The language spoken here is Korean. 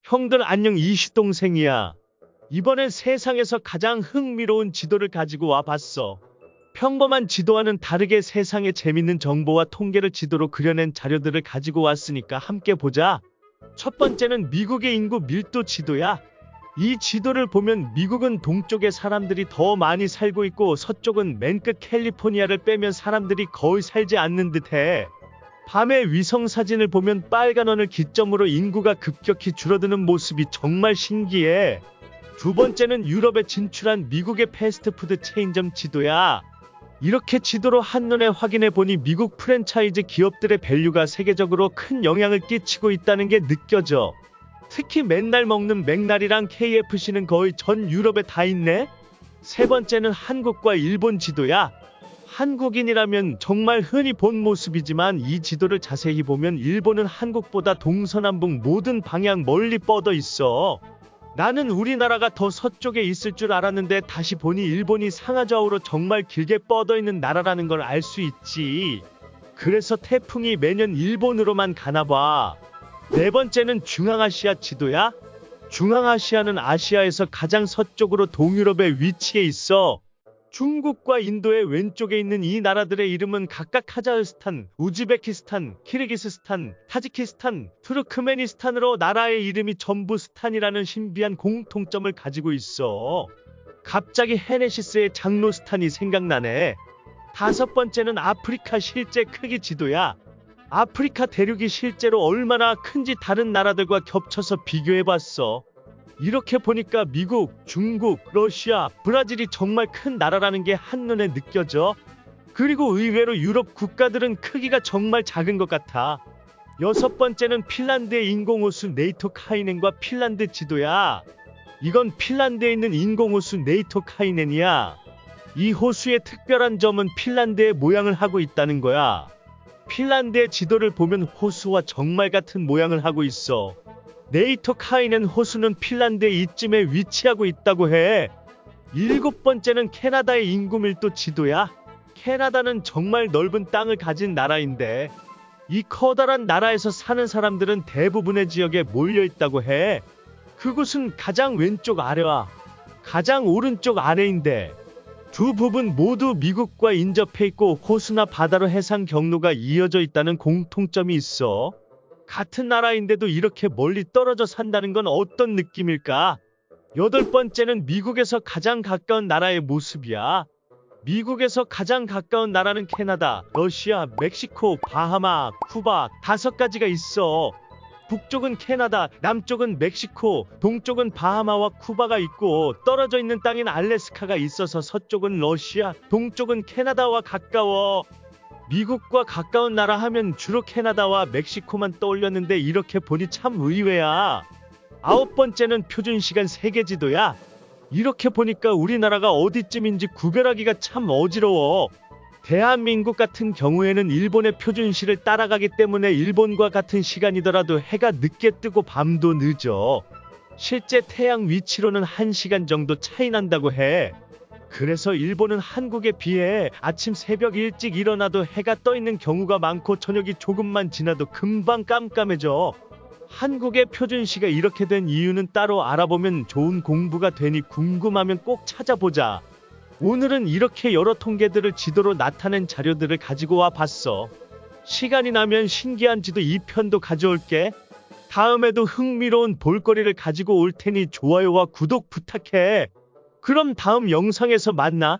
형들 안녕 이슈 동생이야. 이번엔 세상에서 가장 흥미로운 지도를 가지고 와 봤어. 평범한 지도와는 다르게 세상의 재밌는 정보와 통계를 지도로 그려낸 자료들을 가지고 왔으니까 함께 보자. 첫 번째는 미국의 인구 밀도 지도야. 이 지도를 보면 미국은 동쪽에 사람들이 더 많이 살고 있고 서쪽은 맨 끝 캘리포니아를 빼면 사람들이 거의 살지 않는 듯해. 밤에 위성 사진을 보면 빨간 원을 기점으로 인구가 급격히 줄어드는 모습이 정말 신기해. 두 번째는 유럽에 진출한 미국의 패스트푸드 체인점 지도야. 이렇게 지도로 한눈에 확인해 보니 미국 프랜차이즈 기업들의 밸류가 세계적으로 큰 영향을 끼치고 있다는 게 느껴져. 특히 맨날 먹는 맥날이랑 KFC는 거의 전 유럽에 다 있네. 세 번째는 한국과 일본 지도야. 한국인이라면 정말 흔히 본 모습이지만 이 지도를 자세히 보면 일본은 한국보다 동서남북 모든 방향 멀리 뻗어 있어. 나는 우리나라가 더 서쪽에 있을 줄 알았는데 다시 보니 일본이 상하좌우로 정말 길게 뻗어 있는 나라라는 걸 알 수 있지. 그래서 태풍이 매년 일본으로만 가나 봐. 네 번째는 중앙아시아 지도야. 중앙아시아는 아시아에서 가장 서쪽으로 동유럽에 위치해 있어. 중국과 인도의 왼쪽에 있는 이 나라들의 이름은 각각 카자흐스탄, 우즈베키스탄, 키르기스스탄, 타지키스탄, 투르크메니스탄으로 나라의 이름이 전부 스탄이라는 신비한 공통점을 가지고 있어. 갑자기 헤네시스의 장로 스탄이 생각나네. 다섯 번째는 아프리카 실제 크기 지도야. 아프리카 대륙이 실제로 얼마나 큰지 다른 나라들과 겹쳐서 비교해봤어. 이렇게 보니까 미국, 중국, 러시아, 브라질이 정말 큰 나라라는 게 한눈에 느껴져. 그리고 의외로 유럽 국가들은 크기가 정말 작은 것 같아. 여섯 번째는 핀란드의 인공호수 네이토카이넨과 핀란드 지도야. 이건 핀란드에 있는 인공호수 네이토카이넨이야. 이 호수의 특별한 점은 핀란드의 모양을 하고 있다는 거야. 핀란드의 지도를 보면 호수와 정말 같은 모양을 하고 있어. 네이토카이넨 호수는 핀란드의 이쯤에 위치하고 있다고 해. 일곱 번째는 캐나다의 인구 밀도 지도야. 캐나다는 정말 넓은 땅을 가진 나라인데 이 커다란 나라에서 사는 사람들은 대부분의 지역에 몰려 있다고 해. 그곳은 가장 왼쪽 아래와 가장 오른쪽 아래인데 두 부분 모두 미국과 인접해 있고 호수나 바다로 해상 경로가 이어져 있다는 공통점이 있어. 같은 나라인데도 이렇게 멀리 떨어져 산다는 건 어떤 느낌일까? 여덟 번째는 미국에서 가장 가까운 나라의 모습이야. 미국에서 가장 가까운 나라는 캐나다, 러시아, 멕시코, 바하마, 쿠바 다섯 가지가 있어. 북쪽은 캐나다, 남쪽은 멕시코, 동쪽은 바하마와 쿠바가 있고 떨어져 있는 땅인 알래스카가 있어서 서쪽은 러시아, 동쪽은 캐나다와 가까워. 미국과 가까운 나라 하면 주로 캐나다와 멕시코만 떠올렸는데 이렇게 보니 참 의외야. 아홉 번째는 표준시간 세계지도야. 이렇게 보니까 우리나라가 어디쯤인지 구별하기가 참 어지러워. 대한민국 같은 경우에는 일본의 표준시를 따라가기 때문에 일본과 같은 시간이더라도 해가 늦게 뜨고 밤도 늦어. 실제 태양 위치로는 1시간 정도 차이 난다고 해. 그래서 일본은 한국에 비해 아침 새벽 일찍 일어나도 해가 떠 있는 경우가 많고 저녁이 조금만 지나도 금방 깜깜해져. 한국의 표준시가 이렇게 된 이유는 따로 알아보면 좋은 공부가 되니 궁금하면 꼭 찾아보자. 오늘은 이렇게 여러 통계들을 지도로 나타낸 자료들을 가지고 와 봤어. 시간이 나면 신기한 지도 2편도 가져올게. 다음에도 흥미로운 볼거리를 가지고 올 테니 좋아요와 구독 부탁해. 그럼 다음 영상에서 만나.